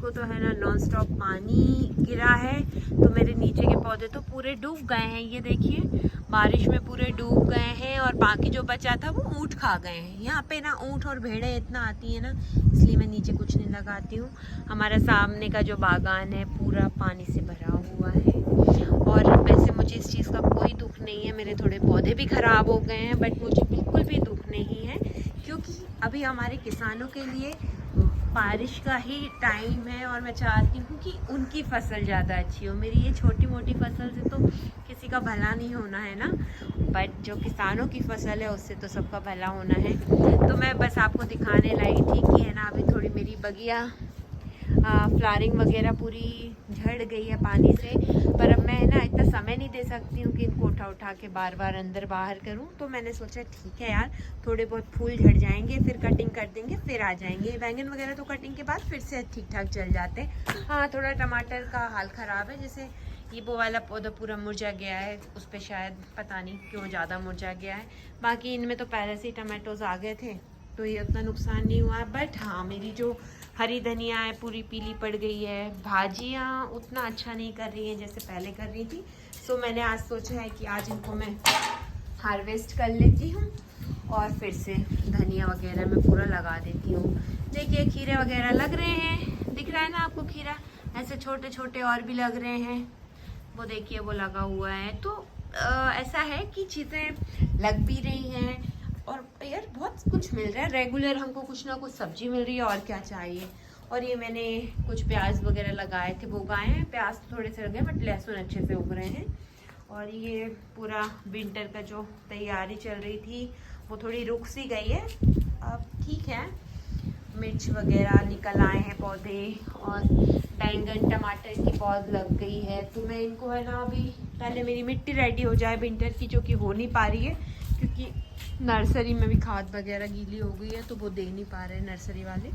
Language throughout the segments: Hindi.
को तो है ना नॉन स्टॉप पानी गिरा है, तो मेरे नीचे के पौधे तो पूरे डूब गए हैं। ये देखिए बारिश में पूरे डूब गए हैं, और बाकी जो बचा था वो ऊँट खा गए हैं। यहाँ पे ना ऊँट और भेड़ें इतना आती है ना, इसलिए मैं नीचे कुछ नहीं लगाती हूँ। हमारा सामने का जो बागान है पूरा पानी से भरा हुआ है, और वैसे मुझे इस चीज़ का कोई दुख नहीं है। मेरे थोड़े पौधे भी ख़राब हो गए हैं, बट मुझे बिल्कुल भी दुख नहीं है, क्योंकि अभी हमारे किसानों के लिए बारिश का ही टाइम है, और मैं चाहती हूँ कि उनकी फसल ज़्यादा अच्छी हो। मेरी ये छोटी मोटी फसल से तो किसी का भला नहीं होना है ना, बट जो किसानों की फसल है उससे तो सबका भला होना है। तो मैं बस आपको दिखाने लाई थी कि है ना, अभी थोड़ी मेरी बगिया फ्लावरिंग वगैरह पूरी झड़ गई है पानी से, पर अब मैं ना इतना समय नहीं दे सकती हूँ कि इनको उठा उठा के बार बार अंदर बाहर करूँ। तो मैंने सोचा ठीक है यार, थोड़े बहुत फूल झड़ जाएंगे, फिर कटिंग कर देंगे, फिर आ जाएंगे। बैंगन वगैरह तो कटिंग के बाद फिर से ठीक ठाक चल जाते हैं। हाँ, थोड़ा टमाटर का हाल ख़राब है, जैसे ये वो वाला पौधा पूरा मुरझा गया है, उस पर शायद पता नहीं क्यों ज़्यादा मुरझा गया है। बाकी इनमें तो पहले से ही टमाटोज आ गए थे, तो ये उतना नुकसान नहीं हुआ है। बट हाँ, मेरी जो हरी धनिया है पूरी पीली पड़ गई है, भाजियाँ उतना अच्छा नहीं कर रही हैं जैसे पहले कर रही थी। सो मैंने आज सोचा है कि आज इनको मैं हार्वेस्ट कर लेती हूँ, और फिर से धनिया वगैरह मैं पूरा लगा देती हूँ। देखिए खीरे वगैरह लग रहे हैं, दिख रहा है ना आपको खीरा, ऐसे छोटे छोटे और भी लग रहे हैं, वो देखिए वो लगा हुआ है। तो ऐसा है कि चीज़ें लग भी रही हैं, और यार बहुत कुछ मिल रहा है, रेगुलर हमको कुछ ना कुछ सब्जी मिल रही है, और क्या चाहिए। और ये मैंने कुछ प्याज वगैरह लगाए थे, वो उगाए हैं। प्याज तो थोड़े से लगे, बट लहसुन अच्छे से उग रहे हैं। और ये पूरा विंटर का जो तैयारी चल रही थी वो थोड़ी रुक सी गई है, अब ठीक है। मिर्च वगैरह निकल आए हैं पौधे, और बैंगन टमाटर की पौध लग गई है। तो मैं इनको है ना, अभी पहले मेरी मिट्टी रेडी हो जाए विंटर की, जो कि हो नहीं पा रही है, क्योंकि नर्सरी में भी खाद वगैरह गीली हो गई है, तो वो दे नहीं पा रहे हैं नर्सरी वाले।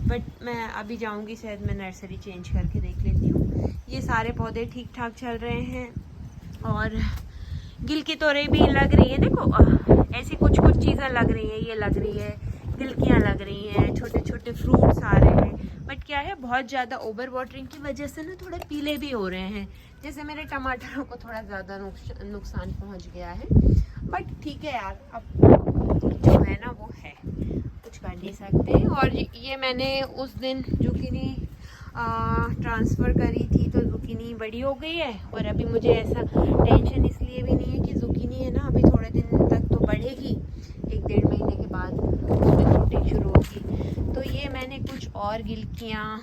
बट मैं अभी जाऊंगी, शायद मैं नर्सरी चेंज करके देख लेती हूँ। ये सारे पौधे ठीक ठाक चल रहे हैं, और गिल की तोरई भी लग रही है। देखो ऐसी कुछ कुछ चीज़ें लग रही हैं, ये लग रही है, गिलकियाँ लग रही हैं, छोटे छोटे फ्रूट्स आ रहे हैं। बट क्या है, बहुत ज़्यादा ओवर वाटरिंग की वजह से ना थोड़े पीले भी हो रहे हैं, जैसे मेरे टमाटरों को थोड़ा ज़्यादा नुकसान पहुंच गया है। बट ठीक है यार, अब जो है ना वो है, कुछ कर नहीं सकते। और ये मैंने उस दिन जुकीनी ट्रांसफ़र करी थी, तो जुकीनी बड़ी हो गई है, और अभी मुझे ऐसा टेंशन इसलिए भी नहीं है कि जुकीनी है ना अभी थोड़े दिन तक तो बढ़ेगी, 1-1.5 महीने के बाद उसमें फ्रूटिंग शुरू होगी। तो ये मैंने कुछ और गिलकियाँ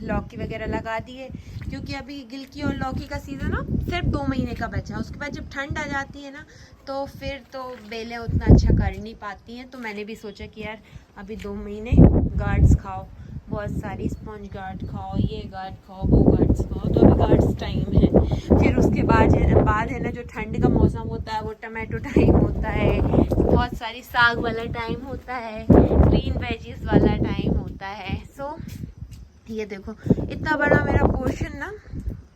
लौकी वगैरह लगा दी है, क्योंकि अभी गिलकी और लौकी का सीज़न ना सिर्फ 2 महीने का बचा है। उसके बाद जब ठंड आ जाती है ना, तो फिर तो बेलें उतना अच्छा कर नहीं पाती हैं। तो मैंने भी सोचा कि यार अभी 2 महीने गार्ड्स खाओ, बहुत सारी स्पॉन्ज गार्ड खाओ, ये गार्ड खाओ, वो गार्ड्स खाओ। तो अभी गार्ड्स टाइम है, फिर उसके बाद है ना जो ठंड का मौसम होता है वो टमाटो टाइम होता है, बहुत सारी साग वाला टाइम होता है, ग्रीन वेजीज वाला टाइम होता है। सो ये देखो इतना बड़ा मेरा पोर्शन ना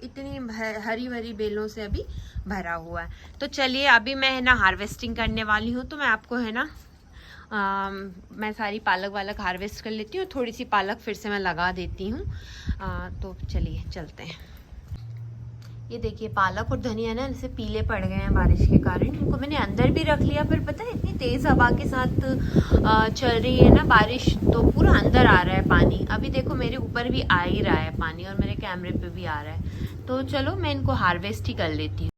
इतनी हरी भरी बेलों से अभी भरा हुआ है। तो चलिए अभी मैं है ना हार्वेस्टिंग करने वाली हूँ, तो मैं आपको है ना मैं सारी पालक वालक हार्वेस्ट कर लेती हूँ, थोड़ी सी पालक फिर से मैं लगा देती हूँ। तो चलिए चलते हैं। ये देखिए पालक और धनिया ना जैसे पीले पड़ गए हैं बारिश के कारण, इनको मैंने अंदर भी रख लिया। फिर पता है इतनी तेज़ हवा के साथ चल रही है ना बारिश, तो पूरा अंदर आ रहा है पानी। अभी देखो मेरे ऊपर भी आ ही रहा है पानी, और मेरे कैमरे पे भी आ रहा है। तो चलो मैं इनको हार्वेस्ट ही कर लेती हूँ।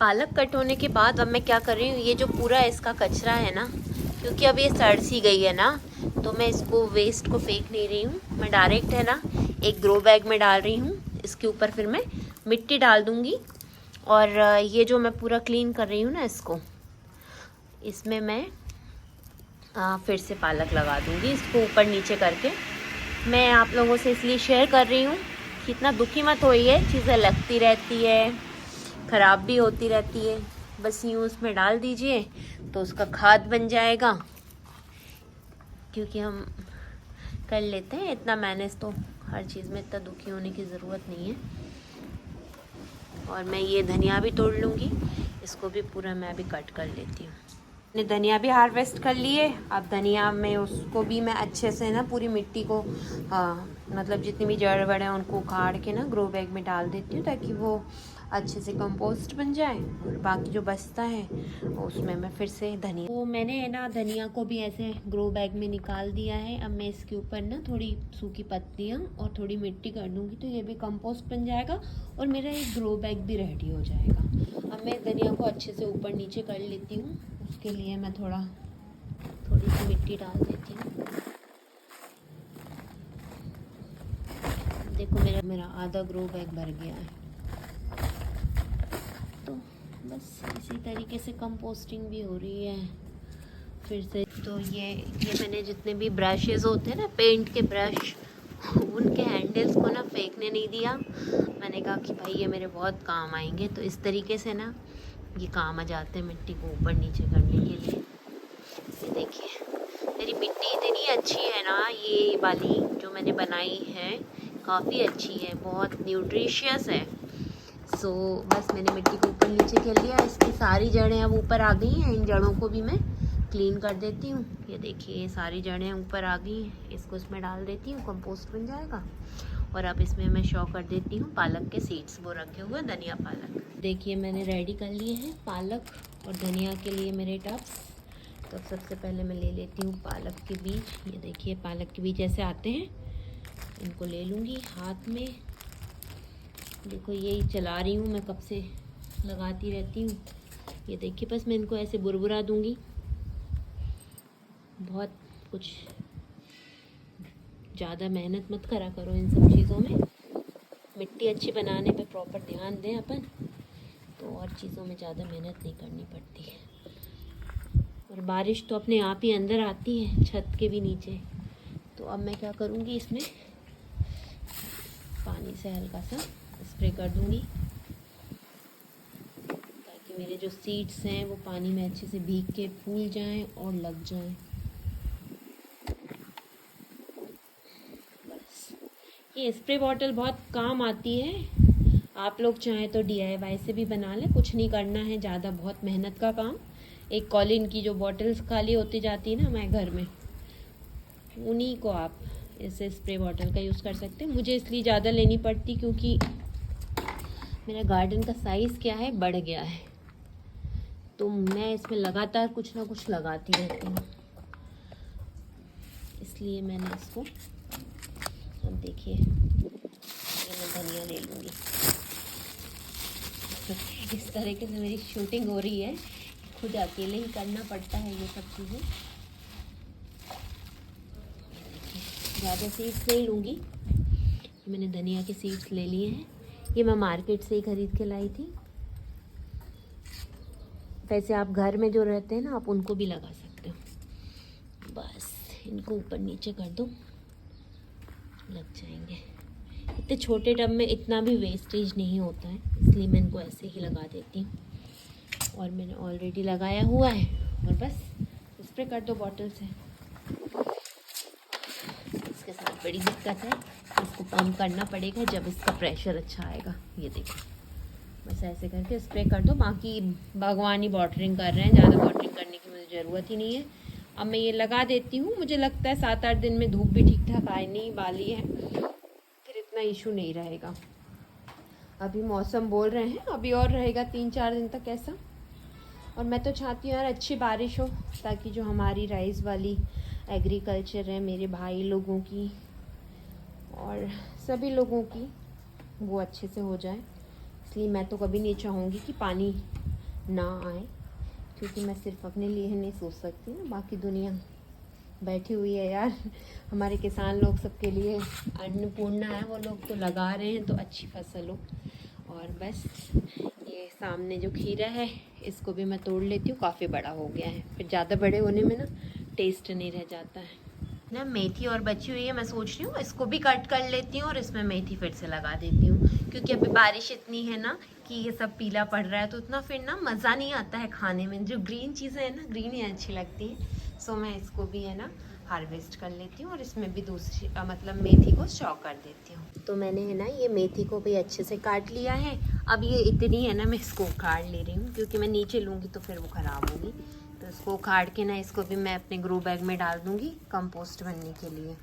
पालक कट होने के बाद अब मैं क्या कर रही हूँ, ये जो पूरा इसका कचरा है ना, क्योंकि अब ये सड़ सी गई है ना, तो मैं इसको वेस्ट को फेंक नहीं रही हूँ। मैं डायरेक्ट है ना एक ग्रो बैग में डाल रही हूँ। इसके ऊपर फिर मैं मिट्टी डाल दूँगी, और ये जो मैं पूरा क्लीन कर रही हूँ ना इसको, इसमें मैं फिर से पालक लगा दूँगी, इसको ऊपर नीचे करके। मैं आप लोगों से इसलिए शेयर कर रही हूँ कि इतना दुखी मत होइए, चीज़ें लगती रहती है, ख़राब भी होती रहती है। बस यूँ उसमें डाल दीजिए तो उसका खाद बन जाएगा, क्योंकि हम कर लेते हैं इतना मैनेज, तो हर चीज़ में इतना दुखी होने की ज़रूरत नहीं है। और मैं ये धनिया भी तोड़ लूँगी, इसको भी पूरा मैं भी कट कर लेती हूँ। मैंने धनिया भी हार्वेस्ट कर लिए। अब धनिया में उसको भी मैं अच्छे से ना पूरी मिट्टी को मतलब जितनी भी जड़ वड़ हैं उनको उखाड़ के ना ग्रो बैग में डाल देती हूँ, ताकि वो अच्छे से कंपोस्ट बन जाए। और बाकी जो बचता है उसमें मैं फिर से धनिया, तो मैंने ना धनिया को भी ऐसे ग्रो बैग में निकाल दिया है। अब मैं इसके ऊपर ना थोड़ी सूखी पत्तियाँ और थोड़ी मिट्टी कर दूँगी, तो ये भी कंपोस्ट बन जाएगा और मेरा एक ग्रो बैग भी रेडी हो जाएगा। अब मैं धनिया को अच्छे से ऊपर नीचे कर लेती हूँ। उसके लिए मैं थोड़ी सी मिट्टी डाल देती हूँ। देखो मेरा आधा ग्रो बैग भर गया है। तो बस इसी तरीके से कंपोस्टिंग भी हो रही है फिर से। तो ये मैंने जितने भी ब्रशेस होते हैं ना, पेंट के ब्रश, उनके हैंडल्स को ना फेंकने नहीं दिया। मैंने कहा कि भाई ये मेरे बहुत काम आएंगे। तो इस तरीके से ना ये काम आ जाते हैं मिट्टी को ऊपर नीचे करने के लिए। ये देखिए मेरी मिट्टी इतनी अच्छी है ना, ये वाली जो मैंने बनाई है काफ़ी अच्छी है, बहुत न्यूट्रिशियस है। सो बस मैंने मिट्टी को ऊपर नीचे कर लिया। इसकी सारी जड़ें अब ऊपर आ गई हैं। इन जड़ों को भी मैं क्लीन कर देती हूँ। ये देखिए ये सारी जड़ें ऊपर आ गई हैं। इसको इसमें डाल देती हूँ, कंपोस्ट बन जाएगा। और अब इसमें मैं शो कर देती हूँ पालक के सीड्स, वो रखे हुए धनिया पालक। देखिए मैंने रेडी कर लिए हैं पालक और धनिया के लिए मेरे टब्स। तो सबसे पहले मैं ले लेती हूँ पालक के बीज। ये देखिए पालक के बीज ऐसे आते हैं, इनको ले लूँगी हाथ में। देखो यही चला रही हूँ मैं, कब से लगाती रहती हूँ। ये देखिए बस मैं इनको ऐसे बुरबुरा दूँगी। बहुत कुछ ज़्यादा मेहनत मत करा करो इन सब चीज़ों में। मिट्टी अच्छी बनाने पे प्रॉपर ध्यान दें अपन, तो और चीज़ों में ज़्यादा मेहनत नहीं करनी पड़ती है। और बारिश तो अपने आप ही अंदर आती है छत के भी नीचे। तो अब मैं क्या करूँगी, इसमें पानी से हल्का सा स्प्रे कर दूँगी, ताकि मेरे जो सीड्स हैं वो पानी में अच्छे से भीग के फूल जाएं और लग जाएं। बस ये स्प्रे बॉटल बहुत काम आती है। आप लोग चाहें तो DIY से भी बना लें, कुछ नहीं करना है ज़्यादा, बहुत मेहनत का काम। एक कॉलिन की जो बॉटल्स खाली होती जाती है ना हमारे घर में, उन्हीं को आप ऐसे स्प्रे बॉटल का यूज़ कर सकते हैं। मुझे इसलिए ज़्यादा लेनी पड़ती क्योंकि मेरा गार्डन का साइज़ क्या है, बढ़ गया है। तो मैं इसमें लगातार कुछ ना कुछ लगाती रहती हूँ, इसलिए मैंने इसको। अब देखिए ये मैं धनिया ले लूँगी। इस तरीके से मेरी शूटिंग हो रही है, खुद अकेले ही करना पड़ता है ये सब चीज़ें। ज़्यादा सीड्स नहीं लूँगी, मैंने धनिया के सीड्स ले लिए हैं। ये मैं मार्केट से ही ख़रीद के लाई थी। वैसे आप घर में जो रहते हैं ना, आप उनको भी लगा सकते हो। बस इनको ऊपर नीचे कर दो, लग जाएंगे। इतने छोटे टब में इतना भी वेस्टेज नहीं होता है, इसलिए मैं इनको ऐसे ही लगा देती हूँ। और मैंने ऑलरेडी लगाया हुआ है, और बस स्प्रे कर दो बॉटल से। इसके साथ बड़ी दिक्कत है, इसको पंप करना पड़ेगा जब इसका प्रेशर अच्छा आएगा। ये देखो बस ऐसे करके स्प्रे कर दो। बाकी बागवानी वाटरिंग कर रहे हैं, ज़्यादा वाटरिंग करने की मुझे ज़रूरत ही नहीं है। अब मैं ये लगा देती हूँ। मुझे लगता है 7-8 दिन में धूप भी ठीक ठाक आने वाली है, फिर इतना इशू नहीं रहेगा। अभी मौसम बोल रहे हैं अभी और रहेगा 3-4 दिन तक ऐसा। और मैं तो चाहती हूँ यार अच्छी बारिश हो, ताकि जो हमारी राइस वाली एग्रीकल्चर है, मेरे भाई लोगों की और सभी लोगों की, वो अच्छे से हो जाए। इसलिए मैं तो कभी नहीं चाहूँगी कि पानी ना आए, क्योंकि मैं सिर्फ अपने लिए नहीं सोच सकती ना, बाकी दुनिया बैठी हुई है यार। हमारे किसान लोग सबके लिए अन्नपूर्णा है, वो लोग तो लगा रहे हैं तो अच्छी फसल हो। और बस ये सामने जो खीरा है इसको भी मैं तोड़ लेती हूँ, काफ़ी बड़ा हो गया है, फिर ज़्यादा बड़े होने में ना टेस्ट नहीं रह जाता है ना। मेथी और बची हुई है, मैं सोच रही हूँ इसको भी कट कर लेती हूँ और इसमें मेथी फिर से लगा देती हूँ, क्योंकि अभी बारिश इतनी है ना कि ये सब पीला पड़ रहा है, तो उतना फिर ना मज़ा नहीं आता है खाने में। जो ग्रीन चीज़ें हैं ना, ग्रीन ही अच्छी लगती हैं। सो मैं इसको भी है ना हार्वेस्ट कर लेती हूँ और इसमें भी दूसरी मतलब मेथी को स्टॉ कर देती हूँ। तो मैंने है ना ये मेथी को भी अच्छे से काट लिया है। अब ये इतनी है ना, मैं इसको उखाड़ ले रही हूँ क्योंकि मैं नीचे लूँगी तो फिर वो ख़राब होगी। तो इसको उखाड़ के ना इसको भी मैं अपने ग्रो बैग में डाल दूँगी कंपोस्ट बनने के लिए।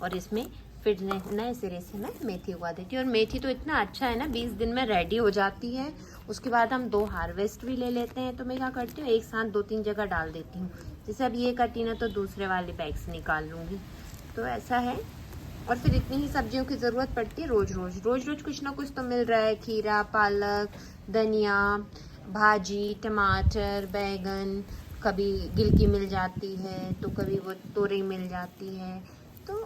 और इसमें फिर नए सिरे से मैं मेथी उगा देती हूँ। और मेथी तो इतना अच्छा है ना, 20 दिन में रेडी हो जाती है। उसके बाद हम 2 हार्वेस्ट भी ले लेते हैं। तो मैं क्या करती हूँ, एक साथ 2-3 जगह डाल देती हूँ। जैसे अब ये करती ना तो दूसरे वाले बैग से निकाल लूँगी, तो ऐसा है। और फिर इतनी ही सब्जियों की ज़रूरत पड़ती है रोज़ रोज़ कुछ ना कुछ तो मिल रहा है। खीरा, पालक, धनिया, भाजी, टमाटर, बैगन, कभी गिलकी मिल जाती है तो कभी वो तोरई मिल जाती है, तो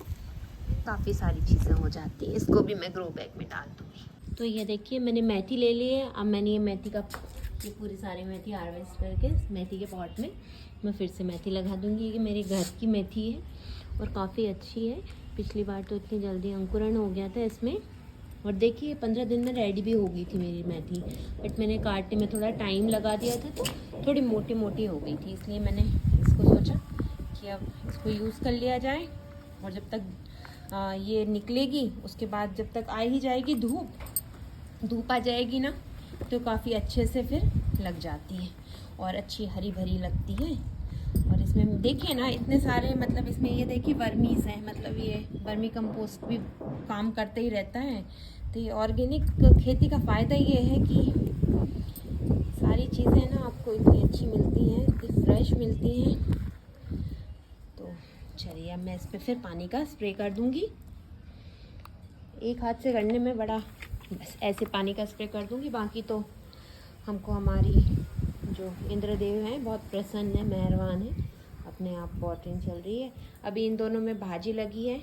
काफ़ी सारी चीज़ें हो जाती हैं। इसको भी मैं ग्रो बैग में डाल दूँगी। तो ये देखिए मैंने मेथी ले ली है। अब मैंने ये पूरी सारी मेथी हार्वेस्ट करके मेथी के पॉट में मैं फिर से मेथी लगा दूँगी। ये मेरे घर की मेथी है और काफ़ी अच्छी है। पिछली बार तो इतनी जल्दी अंकुरण हो गया था इसमें। और देखिए 15 दिन में रेडी भी हो गई थी मेरी मेथी, बट मैंने काटने में थोड़ा टाइम लगा दिया था तो थोड़ी मोटी मोटी हो गई थी। इसलिए मैंने इसको सोचा कि अब इसको यूज़ कर लिया जाए। और जब तक ये निकलेगी उसके बाद जब तक आ ही जाएगी धूप आ जाएगी ना, तो काफ़ी अच्छे से फिर लग जाती है और अच्छी हरी भरी लगती है। और इसमें देखिए ना इतने सारे, मतलब इसमें ये देखिए वर्मीज़ हैं, मतलब ये वर्मी कंपोस्ट भी काम करते ही रहता है। तो ये ऑर्गेनिक खेती का फ़ायदा ये है कि सारी चीज़ें ना आपको इतनी अच्छी मिलती हैं, इतनी फ्रेश मिलती हैं। तो चलिए अब मैं इस पर फिर पानी का स्प्रे कर दूँगी। एक हाथ से करने में बड़ा, बस ऐसे पानी का स्प्रे कर दूँगी। बाकी तो हमको हमारी जो इंद्रदेव हैं बहुत प्रसन्न है, मेहरबान है, अपने आप वॉटरिंग चल रही है। अभी इन दोनों में भाजी लगी है,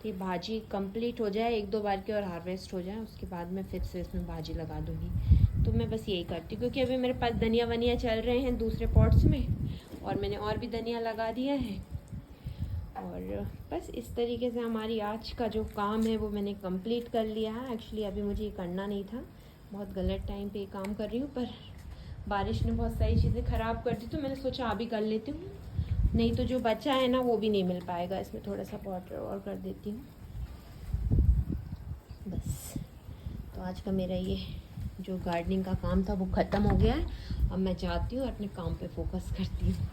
तो भाजी कंप्लीट हो जाए 1-2 बार की और हार्वेस्ट हो जाए, उसके बाद मैं फिर से इसमें भाजी लगा दूँगी। तो मैं बस यही करती हूँ क्योंकि अभी मेरे पास धनिया वनिया चल रहे हैं दूसरे पॉट्स में, और मैंने और भी धनिया लगा दिया है। और बस इस तरीके से हमारी आज का जो काम है वो मैंने कंप्लीट कर लिया है। एक्चुअली अभी मुझे ये करना नहीं था, बहुत गलत टाइम पे काम कर रही हूँ, पर बारिश ने बहुत सारी चीज़ें ख़राब कर दी तो मैंने सोचा अभी कर लेती हूँ, नहीं तो जो बचा है ना वो भी नहीं मिल पाएगा। इसमें थोड़ा सा वाटर और कर देती हूँ बस। तो आज का मेरा ये जो गार्डनिंग का काम था वो ख़त्म हो गया है। अब मैं जाती हूँ अपने काम पे फोकस करती हूँ।